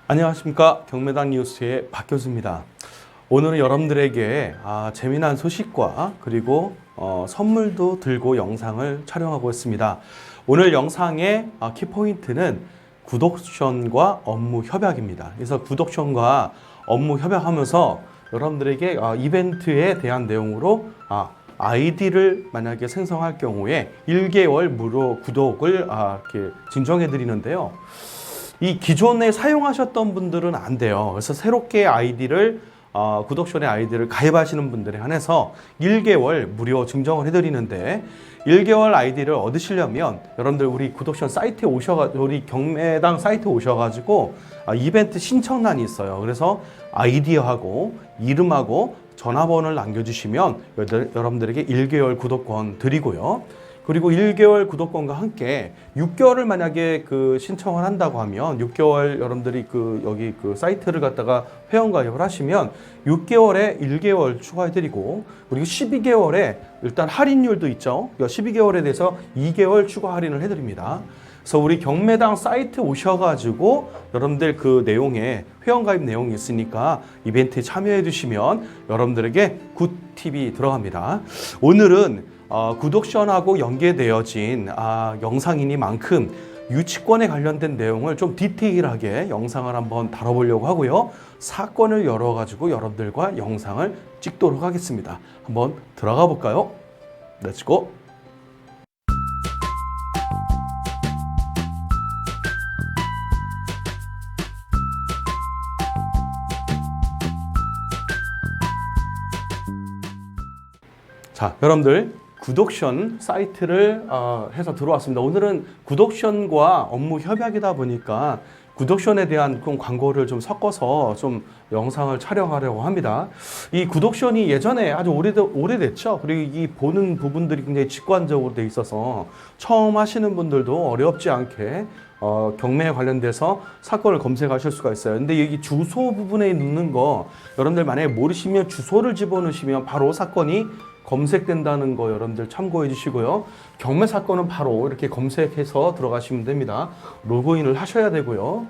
안녕하십니까. 경매당 뉴스의 박 교수입니다. 오늘은 여러분들에게 재미난 소식과 그리고 선물도 들고 영상을 촬영하고 있습니다. 오늘 영상의 키포인트는 굿옵션과 업무 협약입니다. 그래서 굿옵션과 업무 협약하면서 여러분들에게 이벤트에 대한 내용으로 아이디를 만약에 생성할 경우에 1개월 무료 구독을 이렇게 진정해 드리는데요. 이 기존에 사용하셨던 분들은 안 돼요. 그래서 새롭게 아이디를 굿옵션의 아이디를 가입하시는 분들에 한해서 1개월 무료 증정을 해드리는데 1개월 아이디를 얻으시려면 여러분들 우리 굿옵션 사이트에 우리 경매당 사이트에 오셔가지고 이벤트 신청란이 있어요. 그래서 아이디하고 이름하고 전화번호를 남겨주시면 여러분들에게 1개월 구독권 드리고요. 그리고 1개월 구독권과 함께 6개월을 만약에 신청을 한다고 하면 6개월 여러분들이 여기 사이트를 갖다가 회원가입을 하시면 6개월에 1개월 추가해드리고 그리고 12개월에 일단 할인율도 있죠. 12개월에 대해서 2개월 추가 할인을 해드립니다. 그래서 우리 경매당 사이트 오셔가지고 여러분들 내용에 회원가입 내용이 있으니까 이벤트에 참여해 주시면 여러분들에게 굿팁이 들어갑니다. 오늘은 굿옵션하고 연계되어진 영상이니만큼 유치권에 관련된 내용을 좀 디테일하게 영상을 한번 다뤄보려고 하고요. 사건을 열어가지고 여러분들과 영상을 찍도록 하겠습니다. 한번 들어가 볼까요? 렛츠고! 자, 여러분들 굿옵션 사이트를 해서 들어왔습니다. 오늘은 굿옵션과 업무 협약이다 보니까 굿옵션에 대한 광고를 좀 섞어서 좀 영상을 촬영하려고 합니다. 이 굿옵션이 예전에 아주 오래됐죠. 그리고 이 보는 부분들이 굉장히 직관적으로 돼 있어서 처음 하시는 분들도 어렵지 않게 경매에 관련돼서 사건을 검색하실 수가 있어요. 근데 여기 주소 부분에 넣는 거 여러분들 만약에 모르시면 주소를 집어넣으시면 바로 사건이 검색된다는 거 여러분들 참고해 주시고요. 경매 사건은 바로 이렇게 검색해서 들어가시면 됩니다. 로그인을 하셔야 되고요.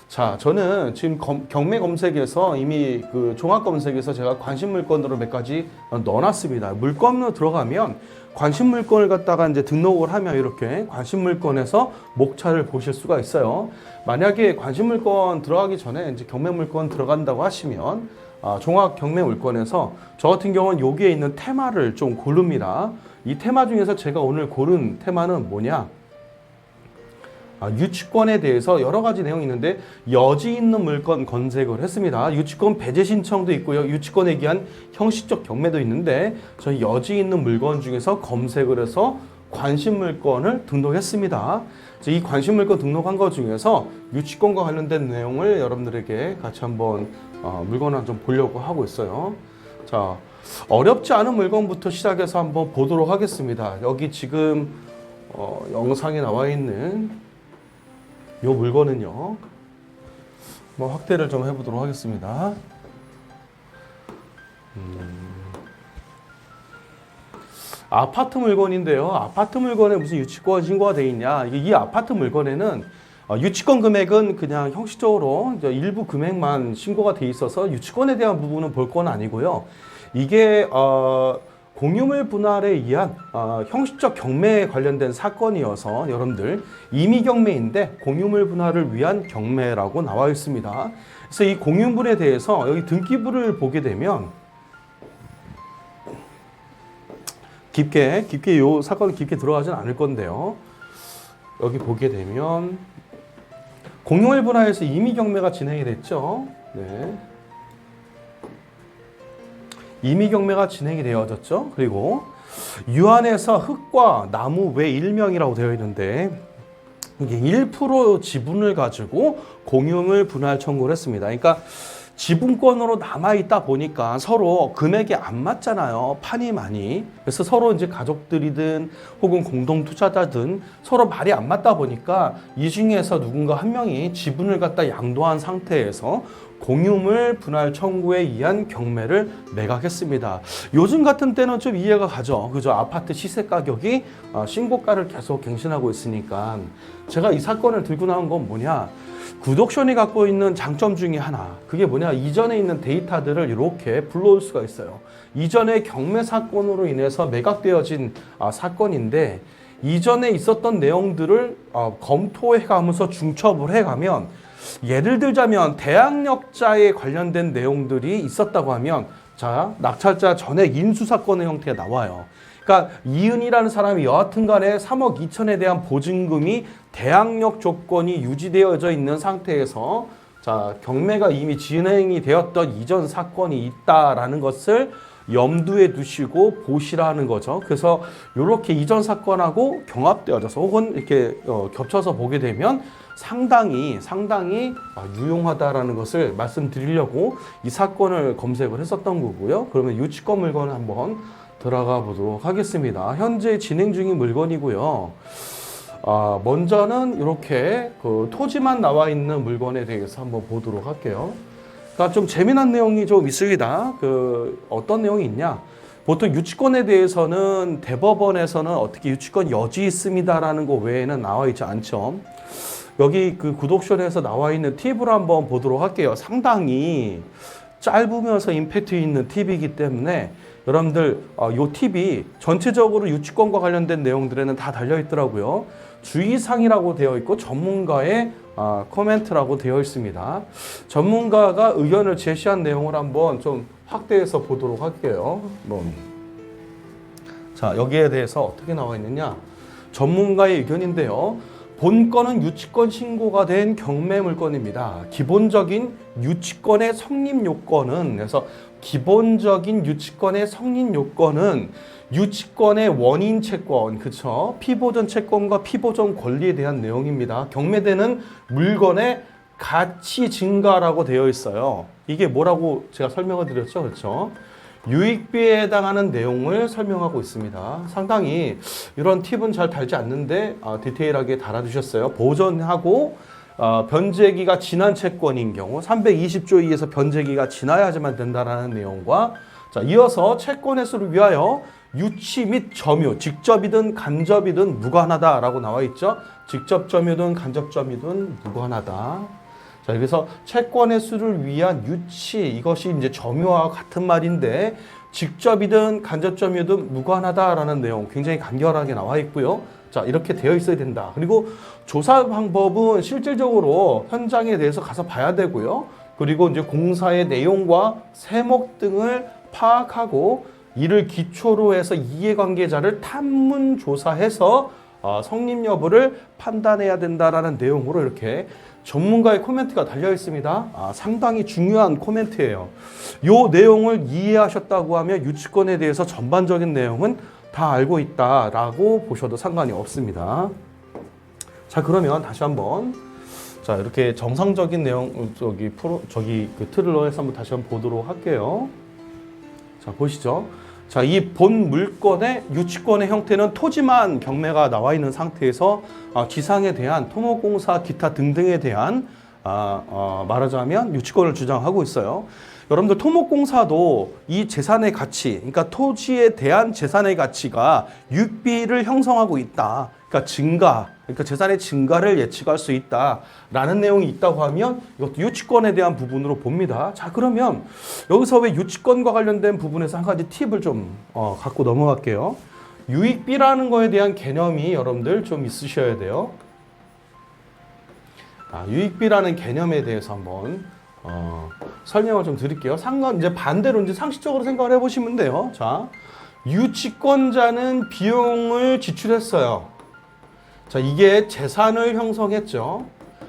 자, 저는 지금 경매 검색에서 이미 종합 검색에서 제가 관심 물건으로 몇 가지 넣어놨습니다. 물건으로 들어가면 관심 물건을 갖다가 이제 등록을 하면 이렇게 관심 물건에서 목차를 보실 수가 있어요. 만약에 관심 물건 들어가기 전에 이제 경매 물건 들어간다고 하시면 종합 경매 물건에서 저 같은 경우는 여기에 있는 테마를 좀 고릅니다. 이 테마 중에서 제가 오늘 고른 테마는 뭐냐? 유치권에 대해서 여러 가지 내용이 있는데 여지 있는 물건 검색을 했습니다. 유치권 배제 신청도 있고요. 유치권에 의한 형식적 경매도 있는데 저희 여지 있는 물건 중에서 검색을 해서 관심 물건을 등록했습니다. 이 관심 물건 등록한 것 중에서 유치권과 관련된 내용을 여러분들에게 같이 한번 물건을 좀 보려고 하고 있어요. 자, 어렵지 않은 물건부터 시작해서 한번 보도록 하겠습니다. 여기 지금 영상에 나와 있는 이 물건은요. 확대를 좀 해보도록 하겠습니다. 아파트 물건인데요. 아파트 물건에 무슨 유치권 신고가 돼 있냐? 이 아파트 물건에는 유치권 금액은 그냥 형식적으로 일부 금액만 신고가 돼 있어서 유치권에 대한 부분은 볼 건 아니고요. 이게 공유물 분할에 의한 형식적 경매에 관련된 사건이어서 여러분들 임의 경매인데 공유물 분할을 위한 경매라고 나와 있습니다. 그래서 이 공유물에 대해서 여기 등기부를 보게 되면 깊게 이 사건을 깊게 들어가진 않을 건데요. 여기 보게 되면 공유물 분할에서 임의 경매가 진행이 됐죠. 네. 임의 경매가 진행이 되어졌죠. 그리고 유안에서 흙과 나무 외 일명이라고 되어 있는데 이게 1% 지분을 가지고 공유물 분할 청구를 했습니다. 그러니까 지분권으로 남아있다 보니까 서로 금액이 안 맞잖아요. 판이 많이. 그래서 서로 이제 가족들이든 혹은 공동투자자든 서로 말이 안 맞다 보니까 이 중에서 누군가 한 명이 지분을 갖다 양도한 상태에서 공유물 분할 청구에 의한 경매를 매각했습니다. 요즘 같은 때는 좀 이해가 가죠. 그죠? 아파트 시세 가격이 신고가를 계속 갱신하고 있으니까 제가 이 사건을 들고 나온 건 뭐냐? 굿옥션이 갖고 있는 장점 중에 하나, 그게 뭐냐, 이전에 있는 데이터들을 이렇게 불러올 수가 있어요. 이전에 경매 사건으로 인해서 매각되어진 사건인데, 이전에 있었던 내용들을 검토해가면서 중첩을 해가면, 예를 들자면 대항력자에 관련된 내용들이 있었다고 하면, 자, 낙찰자 전액 인수 사건의 형태가 나와요. 그러니까 이은이라는 사람이 여하튼 간에 3억 2천에 대한 보증금이 대항력 조건이 유지되어져 있는 상태에서, 자, 경매가 이미 진행이 되었던 이전 사건이 있다라는 것을 염두에 두시고 보시라는 거죠. 그래서 이렇게 이전 사건하고 경합되어져서 혹은 이렇게 겹쳐서 보게 되면 상당히 유용하다라는 것을 말씀드리려고 이 사건을 검색을 했었던 거고요. 그러면 유치권 물건을 한번 들어가 보도록 하겠습니다. 현재 진행 중인 물건이고요. 먼저는 이렇게 그 토지만 나와 있는 물건에 대해서 한번 보도록 할게요. 그러니까 좀 재미난 내용이 좀 있습니다. 어떤 내용이 있냐? 보통 유치권에 대해서는 대법원에서는 어떻게 유치권 여지 있습니다라는 거 외에는 나와 있지 않죠. 여기 그 굿옥션에서 나와 있는 팁을 한번 보도록 할게요. 상당히 짧으면서 임팩트 있는 팁이기 때문에 여러분들 이 팁이 전체적으로 유치권과 관련된 내용들에는 다 달려 있더라고요. 주의사항이라고 되어 있고 전문가의 코멘트라고 되어 있습니다. 전문가가 의견을 제시한 내용을 한번 좀 확대해서 보도록 할게요. 자, 여기에 대해서 어떻게 나와 있느냐? 전문가의 의견인데요. 본건은 유치권 신고가 된 경매 물건입니다. 기본적인 유치권의 성립 요건은, 그래서 기본적인 유치권의 성립 요건은 유치권의 원인 채권, 그쵸? 피보전 채권과 피보전 권리에 대한 내용입니다. 경매되는 물건의 가치 증가라고 되어 있어요. 이게 뭐라고 제가 설명을 드렸죠, 그렇죠? 유익비에 해당하는 내용을 설명하고 있습니다. 상당히 이런 팁은 잘 달지 않는데 디테일하게 달아주셨어요. 보전하고 변제기가 지난 채권인 경우 320조 2에서 변제기가 지나야지만 된다라는 내용과, 자, 이어서 채권 회수를 위하여 유치 및 점유, 직접이든 간접이든 무관하다라고 나와 있죠. 직접 점유든 간접 점유든 무관하다. 자, 그래서 채권 회수를 위한 유치, 이것이 이제 점유와 같은 말인데 직접이든 간접 점유든 무관하다라는 내용 굉장히 간결하게 나와 있고요. 자, 이렇게 되어 있어야 된다. 그리고 조사 방법은 실질적으로 현장에 대해서 가서 봐야 되고요. 그리고 이제 공사의 내용과 세목 등을 파악하고 이를 기초로 해서 이해관계자를 탐문 조사해서 성립 여부를 판단해야 된다라는 내용으로 이렇게 전문가의 코멘트가 달려 있습니다. 상당히 중요한 코멘트예요. 이 내용을 이해하셨다고 하면 유치권에 대해서 전반적인 내용은 다 알고 있다라고 보셔도 상관이 없습니다. 자, 그러면 다시 한번, 자, 이렇게 정상적인 내용 그 틀로 해서 한번 다시 한번 보도록 할게요. 자, 보시죠. 자, 이 본 물건의 유치권의 형태는 토지만 경매가 나와 있는 상태에서 지상에 대한 토목공사 기타 등등에 대한 말하자면 유치권을 주장하고 있어요. 여러분들 토목공사도 이 재산의 가치, 그러니까 토지에 대한 재산의 가치가 유익비를 형성하고 있다. 그러니까 증가, 그러니까 재산의 증가를 예측할 수 있다라는 내용이 있다고 하면 이것도 유치권에 대한 부분으로 봅니다. 자, 그러면 여기서 왜 유치권과 관련된 부분에서 한 가지 팁을 좀 갖고 넘어갈게요. 유익비라는 거에 대한 개념이 여러분들 좀 있으셔야 돼요. 유익비라는 개념에 대해서 한번 설명을 좀 드릴게요. 이제 반대로 이제 상식적으로 생각을 해보시면 돼요. 자, 유치권자는 비용을 지출했어요. 자, 이게 재산을 형성했죠.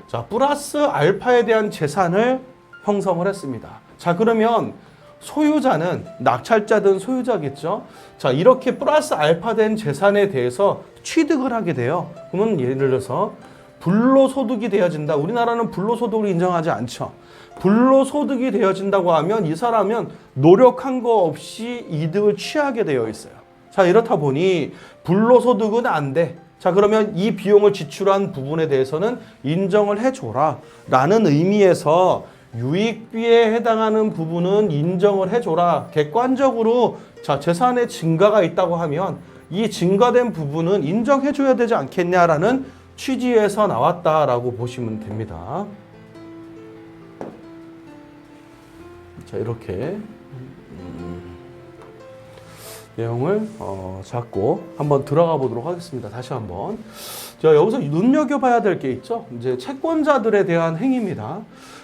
자, 플러스 알파에 대한 재산을 형성을 했습니다. 자, 그러면 소유자는 낙찰자든 소유자겠죠. 자, 이렇게 플러스 알파 된 재산에 대해서 취득을 하게 돼요. 그러면 예를 들어서 불로소득이 되어진다. 우리나라는 불로소득을 인정하지 않죠. 불로소득이 되어진다고 하면 이 사람은 노력한 거 없이 이득을 취하게 되어 있어요. 자, 이렇다 보니 불로소득은 안 돼. 자, 그러면 이 비용을 지출한 부분에 대해서는 인정을 해줘라 라는 의미에서 유익비에 해당하는 부분은 인정을 해줘라. 객관적으로 자, 재산의 증가가 있다고 하면 이 증가된 부분은 인정해줘야 되지 않겠냐라는 취지에서 나왔다라고 보시면 됩니다. 자, 이렇게 내용을 잡고 한번 들어가 보도록 하겠습니다. 다시 한번. 자, 여기서 눈여겨봐야 될 게 있죠. 이제 채권자들에 대한 행위입니다.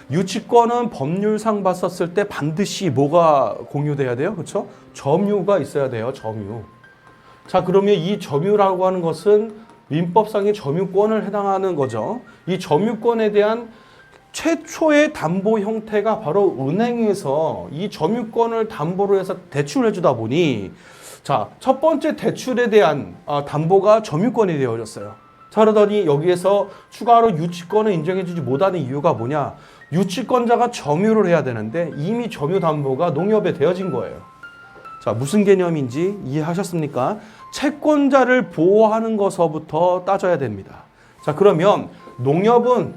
유치권은 법률상 봤었을 때 반드시 뭐가 공유돼야 돼요? 그렇죠? 점유가 있어야 돼요. 점유. 자, 그러면 이 점유라고 하는 것은 민법상의 점유권을 해당하는 거죠. 이 점유권에 대한 최초의 담보 형태가 바로 은행에서 이 점유권을 담보로 해서 대출을 해주다 보니 자, 첫 번째 대출에 대한 담보가 점유권이 되어졌어요. 자, 그러더니 여기에서 추가로 유치권을 인정해주지 못하는 이유가 뭐냐? 유치권자가 점유를 해야 되는데 이미 점유 담보가 농협에 되어진 거예요. 자, 무슨 개념인지 이해하셨습니까? 채권자를 보호하는 것서부터 따져야 됩니다. 자, 그러면 농협은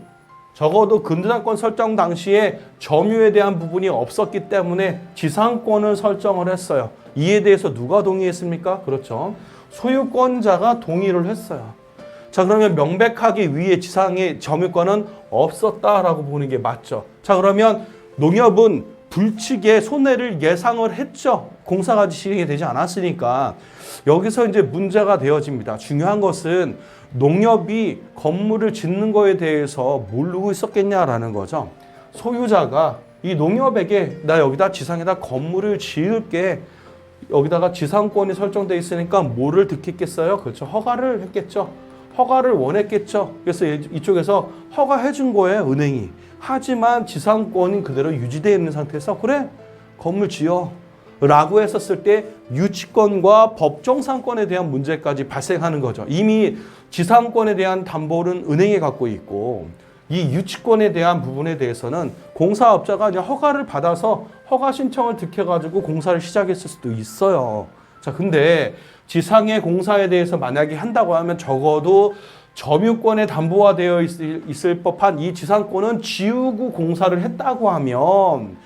적어도 근저당권 설정 당시에 점유에 대한 부분이 없었기 때문에 지상권을 설정을 했어요. 이에 대해서 누가 동의했습니까? 그렇죠. 소유권자가 동의를 했어요. 자, 그러면 명백하게 위에 지상의 점유권은 없었다라고 보는 게 맞죠. 자, 그러면 농협은 불측의 손해를 예상을 했죠. 공사가 진행이 되지 않았으니까. 여기서 이제 문제가 되어집니다. 중요한 것은 농협이 건물을 짓는 거에 대해서 모르고 있었겠냐라는 거죠. 소유자가 이 농협에게 나 여기다 지상에다 건물을 지을게. 여기다가 지상권이 설정돼 있으니까 뭐를 듣겠어요? 그렇죠. 허가를 했겠죠. 허가를 원했겠죠. 그래서 이쪽에서 허가해 준 거예요, 은행이. 하지만 지상권이 그대로 유지되어 있는 상태에서 그래, 건물 지어 라고 했었을 때 유치권과 법정상권에 대한 문제까지 발생하는 거죠. 이미 지상권에 대한 담보는 은행에 갖고 있고 이 유치권에 대한 부분에 대해서는 공사업자가 그냥 허가를 받아서 허가 신청을 득해가지고 공사를 시작했을 수도 있어요. 자, 근데 지상의 공사에 대해서 만약에 한다고 하면 적어도 점유권에 담보가 되어 있을 법한 이 지상권은 지우고 공사를 했다고 하면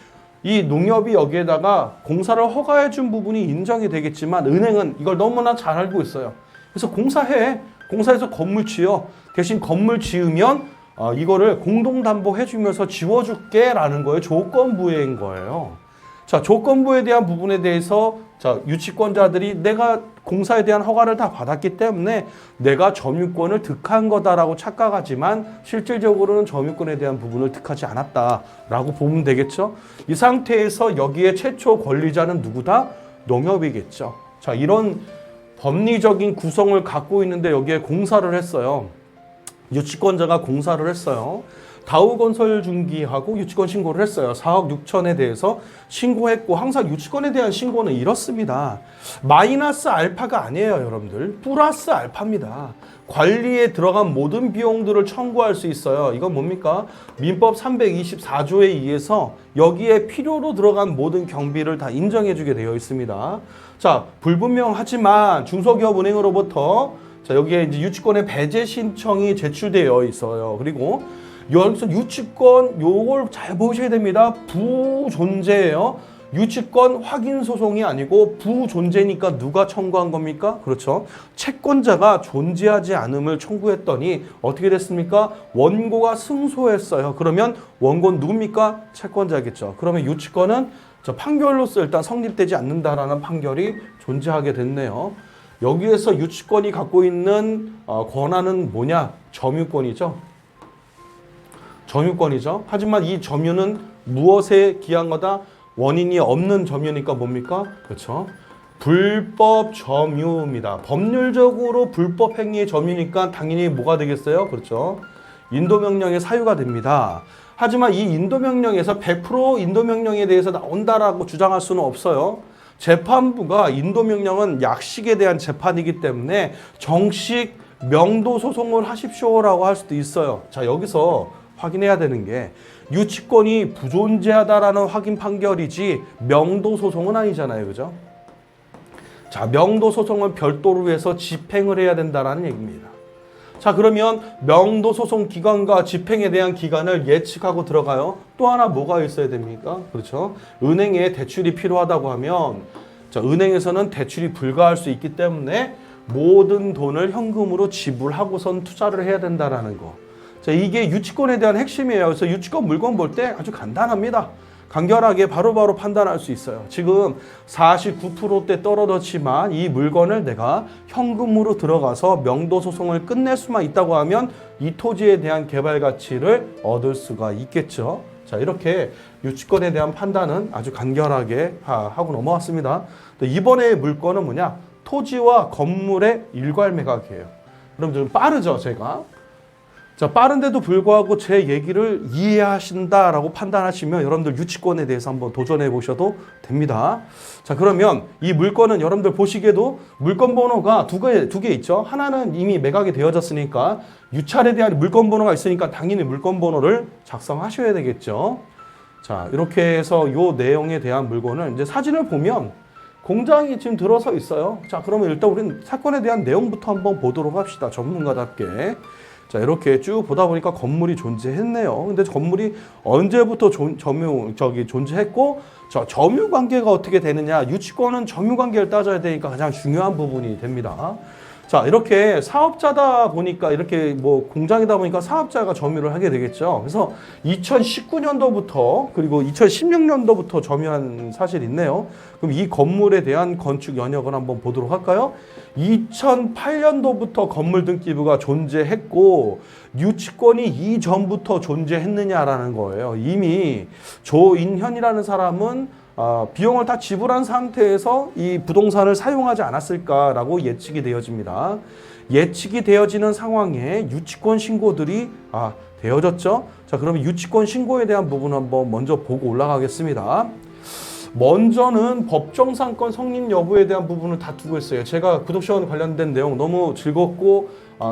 이 농협이 여기에다가 공사를 허가해 준 부분이 인정이 되겠지만 은행은 이걸 너무나 잘 알고 있어요. 그래서 공사해. 공사해서 건물 지어. 대신 건물 지으면 이거를 공동담보해 주면서 지워줄게 라는 거예요. 조건부여인 거예요. 자, 조건부에 대한 부분에 대해서 자, 유치권자들이 내가 공사에 대한 허가를 다 받았기 때문에 내가 점유권을 득한 거다라고 착각하지만 실질적으로는 점유권에 대한 부분을 득하지 않았다라고 보면 되겠죠. 이 상태에서 여기에 최초 권리자는 누구다? 농협이겠죠. 자, 이런 법리적인 구성을 갖고 있는데 여기에 공사를 했어요. 유치권자가 공사를 했어요. 다우건설중기하고 유치권 신고를 했어요. 4억 6천에 대해서 신고했고 항상 유치권에 대한 신고는 이렇습니다. 마이너스 알파가 아니에요, 여러분들. 플러스 알파입니다. 관리에 들어간 모든 비용들을 청구할 수 있어요. 이건 뭡니까? 민법 324조에 의해서 여기에 필요로 들어간 모든 경비를 다 인정해주게 되어 있습니다. 자, 불분명하지만 중소기업은행으로부터 자, 여기에 이제 유치권의 배제 신청이 제출되어 있어요. 그리고 여기서 유치권 요걸 잘 보셔야 됩니다. 부존재예요. 유치권 확인 소송이 아니고 부존재니까 누가 청구한 겁니까? 그렇죠. 채권자가 존재하지 않음을 청구했더니 어떻게 됐습니까? 원고가 승소했어요. 그러면 원고는 누굽니까? 채권자겠죠. 그러면 유치권은 저 판결로서 일단 성립되지 않는다라는 판결이 존재하게 됐네요. 여기에서 유치권이 갖고 있는 권한은 뭐냐? 점유권이죠. 점유권이죠. 하지만 이 점유는 무엇에 기한 거다? 원인이 없는 점유니까 뭡니까? 그렇죠. 불법 점유입니다. 법률적으로 불법 행위의 점유니까 당연히 뭐가 되겠어요? 그렇죠. 인도명령의 사유가 됩니다. 하지만 이 인도명령에서 100% 인도명령에 대해서 나온다라고 주장할 수는 없어요. 재판부가 인도명령은 약식에 대한 재판이기 때문에 정식 명도 소송을 하십시오라고 할 수도 있어요. 자, 여기서 확인해야 되는 게 유치권이 부존재하다라는 확인 판결이지 명도 소송은 아니잖아요. 그죠? 자, 명도 소송은 별도로 해서 집행을 해야 된다라는 얘기입니다. 자, 그러면 명도 소송 기간과 집행에 대한 기간을 예측하고 들어가요. 또 하나 뭐가 있어야 됩니까? 그렇죠? 은행에 대출이 필요하다고 하면 자, 은행에서는 대출이 불가할 수 있기 때문에 모든 돈을 현금으로 지불하고선 투자를 해야 된다라는 거. 자, 이게 유치권에 대한 핵심이에요. 그래서 유치권 물건 볼 때 아주 간단합니다. 간결하게 바로바로 판단할 수 있어요. 지금 49%대 떨어졌지만 이 물건을 내가 현금으로 들어가서 명도 소송을 끝낼 수만 있다고 하면 이 토지에 대한 개발 가치를 얻을 수가 있겠죠. 자, 이렇게 유치권에 대한 판단은 아주 간결하게 하고 넘어왔습니다. 이번에 물건은 뭐냐? 토지와 건물의 일괄 매각이에요. 그럼 좀 빠르죠, 제가? 자, 빠른데도 불구하고 제 얘기를 이해하신다라고 판단하시면 여러분들 유치권에 대해서 한번 도전해 보셔도 됩니다. 자, 그러면 이 물건은 여러분들 보시기에도 물건 번호가 두 개 있죠. 하나는 이미 매각이 되어졌으니까 유찰에 대한 물건 번호가 있으니까 당연히 물건 번호를 작성하셔야 되겠죠. 자, 이렇게 해서 이 내용에 대한 물건을 이제 사진을 보면 공장이 지금 들어서 있어요. 자, 그러면 일단 우리는 사건에 대한 내용부터 한번 보도록 합시다. 전문가답게. 자, 이렇게 쭉 보다 보니까 건물이 존재했네요. 근데 건물이 언제부터 존재했고, 점유 관계가 어떻게 되느냐. 유치권은 점유 관계를 따져야 되니까 가장 중요한 부분이 됩니다. 자, 이렇게 사업자다 보니까 이렇게 뭐 공장이다 보니까 사업자가 점유를 하게 되겠죠. 그래서 2019년도부터 그리고 2016년도부터 점유한 사실이 있네요. 그럼 이 건물에 대한 건축 연역을 한번 보도록 할까요? 2008년도부터 건물 등기부가 존재했고 유치권이 이전부터 존재했느냐라는 거예요. 이미 조인현이라는 사람은 비용을 다 지불한 상태에서 이 부동산을 사용하지 않았을까라고 예측이 되어집니다. 예측이 되어지는 상황에 유치권 신고들이 되어졌죠. 자, 그러면 유치권 신고에 대한 부분 한번 먼저 보고 올라가겠습니다. 먼저는 법정상권 성립 여부에 대한 부분을 다투고 있어요. 제가 구독시원 관련된 내용 너무 즐겁고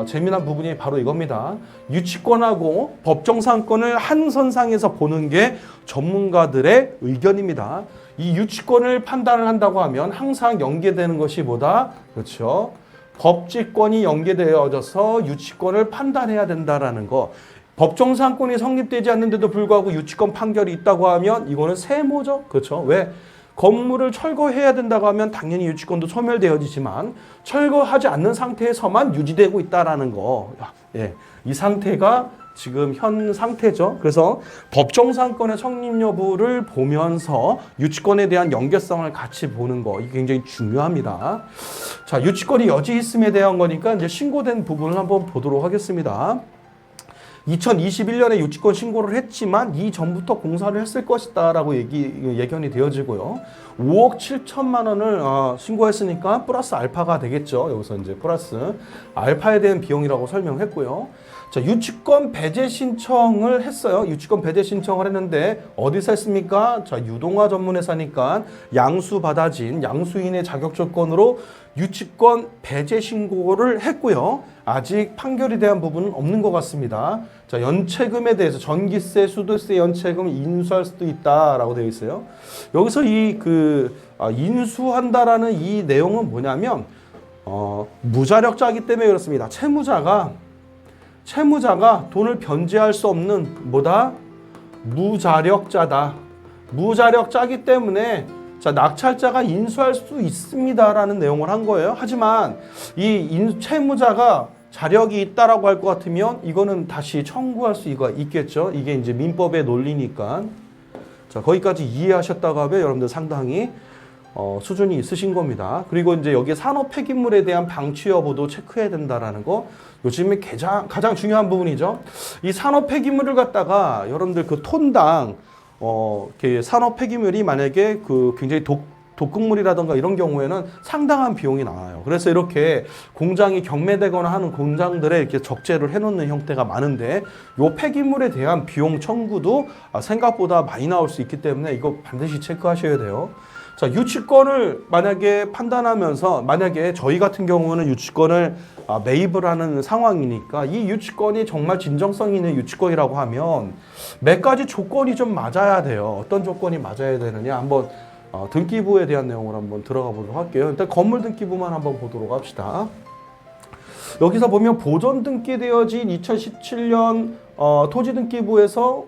재미난 부분이 바로 이겁니다. 유치권하고 법정상권을 한 선상에서 보는 게 전문가들의 의견입니다. 이 유치권을 판단을 한다고 하면 항상 연계되는 것이 뭐다? 그렇죠. 법지권이 연계되어져서 유치권을 판단해야 된다라는 거. 법정상권이 성립되지 않는데도 불구하고 유치권 판결이 있다고 하면 이거는 세모죠. 그렇죠. 왜? 건물을 철거해야 된다고 하면 당연히 유치권도 소멸되어지지만 철거하지 않는 상태에서만 유지되고 있다라는 거. 예, 이 상태가 지금 현 상태죠. 그래서 법정상권의 성립 여부를 보면서 유치권에 대한 연계성을 같이 보는 거, 이게 굉장히 중요합니다. 자, 유치권이 여지 있음에 대한 거니까 이제 신고된 부분을 한번 보도록 하겠습니다. 2021년에 유치권 신고를 했지만 이전부터 공사를 했을 것이다라고 예견이 되어지고요. 5억 7천만 원을 신고했으니까 플러스 알파가 되겠죠. 여기서 이제 플러스 알파에 대한 비용이라고 설명했고요. 자, 유치권 배제 신청을 했어요. 유치권 배제 신청을 했는데 어디서 했습니까? 자, 유동화 전문회사니까 양수받아진 양수인의 자격 조건으로 유치권 배제 신고를 했고요. 아직 판결에 대한 부분은 없는 것 같습니다. 자, 연체금에 대해서 전기세, 수도세 연체금을 인수할 수도 있다라고 되어 있어요. 여기서 인수한다라는 이 내용은 뭐냐면 무자력자이기 때문에 그렇습니다. 채무자가 돈을 변제할 수 없는 뭐다? 무자력자다. 무자력자이기 때문에 자, 낙찰자가 인수할 수 있습니다라는 내용을 한 거예요. 하지만 이 채무자가 자력이 있다라고 할 것 같으면 이거는 다시 청구할 수가 있겠죠. 이게 이제 민법의 논리니까. 자, 거기까지 이해하셨다고 하면 여러분들 상당히 수준이 있으신 겁니다. 그리고 이제 여기에 산업 폐기물에 대한 방치 여부도 체크해야 된다라는 거. 요즘에 가장 중요한 부분이죠. 이 산업 폐기물을 갖다가 여러분들 그 톤당 산업 폐기물이 만약에 굉장히 독극물이라던가 이런 경우에는 상당한 비용이 나와요. 그래서 이렇게 공장이 경매되거나 하는 공장들에 이렇게 적재를 해놓는 형태가 많은데 요 폐기물에 대한 비용 청구도 생각보다 많이 나올 수 있기 때문에 이거 반드시 체크하셔야 돼요. 자, 유치권을 만약에 판단하면서 만약에 저희 같은 경우는 유치권을 매입을 하는 상황이니까 이 유치권이 정말 진정성 있는 유치권이라고 하면 몇 가지 조건이 좀 맞아야 돼요. 어떤 조건이 맞아야 되느냐 한번 등기부에 대한 내용을 한번 들어가 보도록 할게요. 일단 건물 등기부만 한번 보도록 합시다. 여기서 보면 보존 등기되어진 2017년 토지 등기부에서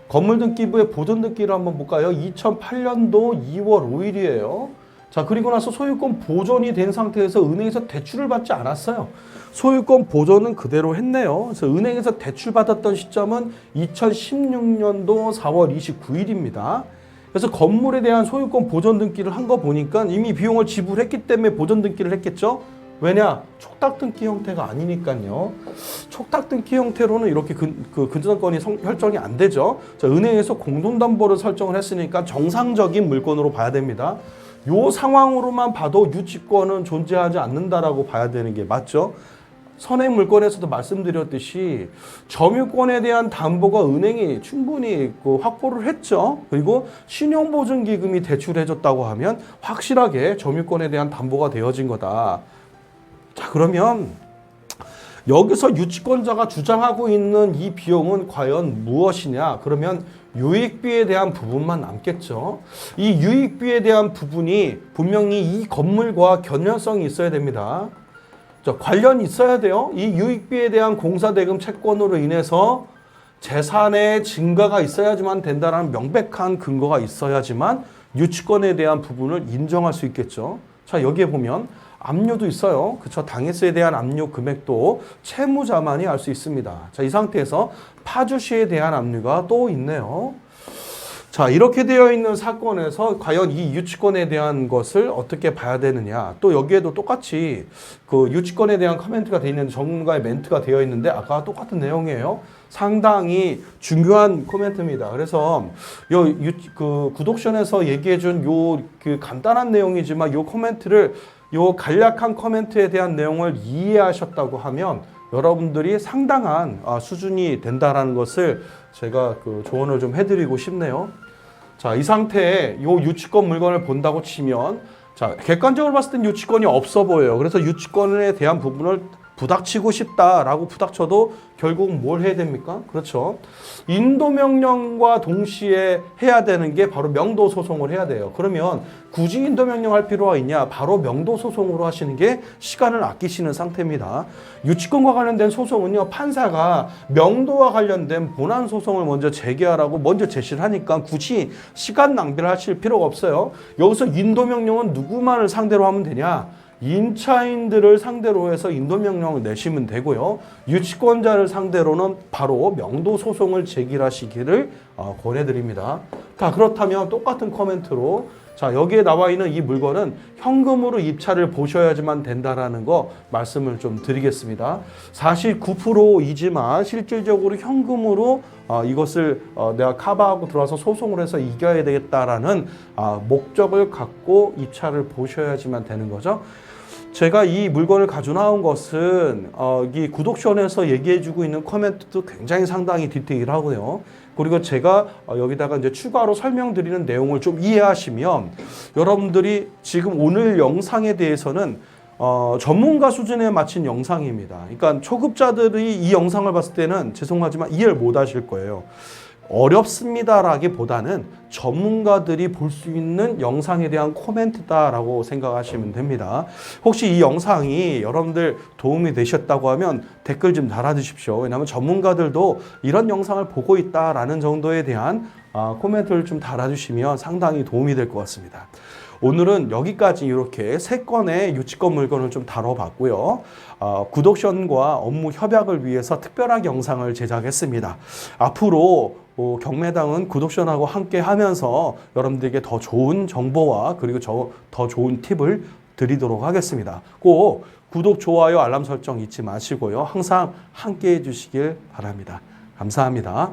건물 등기부의 보존 등기를 한번 볼까요? 2008년도 2월 5일이에요. 자, 그리고 나서 소유권 보존이 된 상태에서 은행에서 대출을 받지 않았어요. 소유권 보존은 그대로 했네요. 그래서 은행에서 대출받았던 시점은 2016년도 4월 29일입니다. 그래서 건물에 대한 소유권 보존 등기를 한 거 보니까 이미 비용을 지불했기 때문에 보존 등기를 했겠죠. 왜냐? 촉탁 등기 형태가 아니니까요. 촉탁 등기 형태로는 이렇게 근저당권이 설정이 안 되죠. 자, 은행에서 공동담보를 설정을 했으니까 정상적인 물건으로 봐야 됩니다. 요 상황으로만 봐도 유치권은 존재하지 않는다라고 봐야 되는 게 맞죠. 선행 물건에서도 말씀드렸듯이 점유권에 대한 담보가 은행이 충분히 확보를 했죠. 그리고 신용보증기금이 대출해줬다고 하면 확실하게 점유권에 대한 담보가 되어진 거다. 자, 그러면 여기서 유치권자가 주장하고 있는 이 비용은 과연 무엇이냐? 그러면 유익비에 대한 부분만 남겠죠. 이 유익비에 대한 부분이 분명히 이 건물과 견연성이 있어야 됩니다. 자, 관련이 있어야 돼요. 이 유익비에 대한 공사대금 채권으로 인해서 재산의 증가가 있어야지만 된다는 명백한 근거가 있어야지만 유치권에 대한 부분을 인정할 수 있겠죠. 자, 여기에 보면 압류도 있어요. 그쵸? 당해세에 대한 압류 금액도 채무자만이 알 수 있습니다. 자, 이 상태에서 파주시에 대한 압류가 또 있네요. 자, 이렇게 되어 있는 사건에서 과연 이 유치권에 대한 것을 어떻게 봐야 되느냐. 또 여기에도 똑같이 그 유치권에 대한 코멘트가 되어 있는데 전문가의 멘트가 되어 있는데 아까와 똑같은 내용이에요. 상당히 중요한 코멘트입니다. 그래서 그 구독션에서 얘기해준 그 간단한 내용이지만 요 코멘트를 요 간략한 코멘트에 대한 내용을 이해하셨다고 하면 여러분들이 상당한 수준이 된다라는 것을 제가 조언을 좀 해드리고 싶네요. 자, 이 상태에 요 유치권 물건을 본다고 치면 자, 객관적으로 봤을 땐 유치권이 없어 보여요. 그래서 유치권에 대한 부분을 부닥치고 싶다라고 부닥쳐도 결국 뭘 해야 됩니까? 그렇죠. 인도명령과 동시에 해야 되는 게 바로 명도소송을 해야 돼요. 그러면 굳이 인도명령 할 필요가 있냐? 바로 명도소송으로 하시는 게 시간을 아끼시는 상태입니다. 유치권과 관련된 소송은요, 판사가 명도와 관련된 본안소송을 먼저 제기하라고 먼저 제시를 하니까 굳이 시간 낭비를 하실 필요가 없어요. 여기서 인도명령은 누구만을 상대로 하면 되냐? 임차인들을 상대로 해서 인도명령을 내시면 되고요. 유치권자를 상대로는 바로 명도소송을 제기하시기를 권해드립니다. 자, 그렇다면 똑같은 코멘트로 자, 여기에 나와 있는 이 물건은 현금으로 입찰을 보셔야지만 된다라는 거 말씀을 좀 드리겠습니다. 49%이지만 실질적으로 현금으로 이것을 내가 커버하고 들어와서 소송을 해서 이겨야 되겠다라는 목적을 갖고 입찰을 보셔야지만 되는 거죠. 제가 이 물건을 가져 나온 것은 이 구독션에서 얘기해주고 있는 코멘트도 굉장히 상당히 디테일하고요. 그리고 제가 여기다가 이제 추가로 설명드리는 내용을 좀 이해하시면 여러분들이 지금 오늘 영상에 대해서는 전문가 수준에 맞춘 영상입니다. 그러니까 초급자들이 이 영상을 봤을 때는 죄송하지만 이해를 못 하실 거예요. 어렵습니다라기보다는 전문가들이 볼 수 있는 영상에 대한 코멘트다라고 생각하시면 됩니다. 혹시 이 영상이 여러분들 도움이 되셨다고 하면 댓글 좀 달아주십시오. 왜냐하면 전문가들도 이런 영상을 보고 있다라는 정도에 대한 코멘트를 좀 달아주시면 상당히 도움이 될 것 같습니다. 오늘은 여기까지 이렇게 3건의 유치권 물건을 좀 다뤄봤고요. 구독션과 업무 협약을 위해서 특별하게 영상을 제작했습니다. 앞으로 경매당은 구독션하고 함께 하면서 여러분들에게 더 좋은 정보와 그리고 더 좋은 팁을 드리도록 하겠습니다. 꼭 구독, 좋아요, 알람 설정 잊지 마시고요. 항상 함께 해주시길 바랍니다. 감사합니다.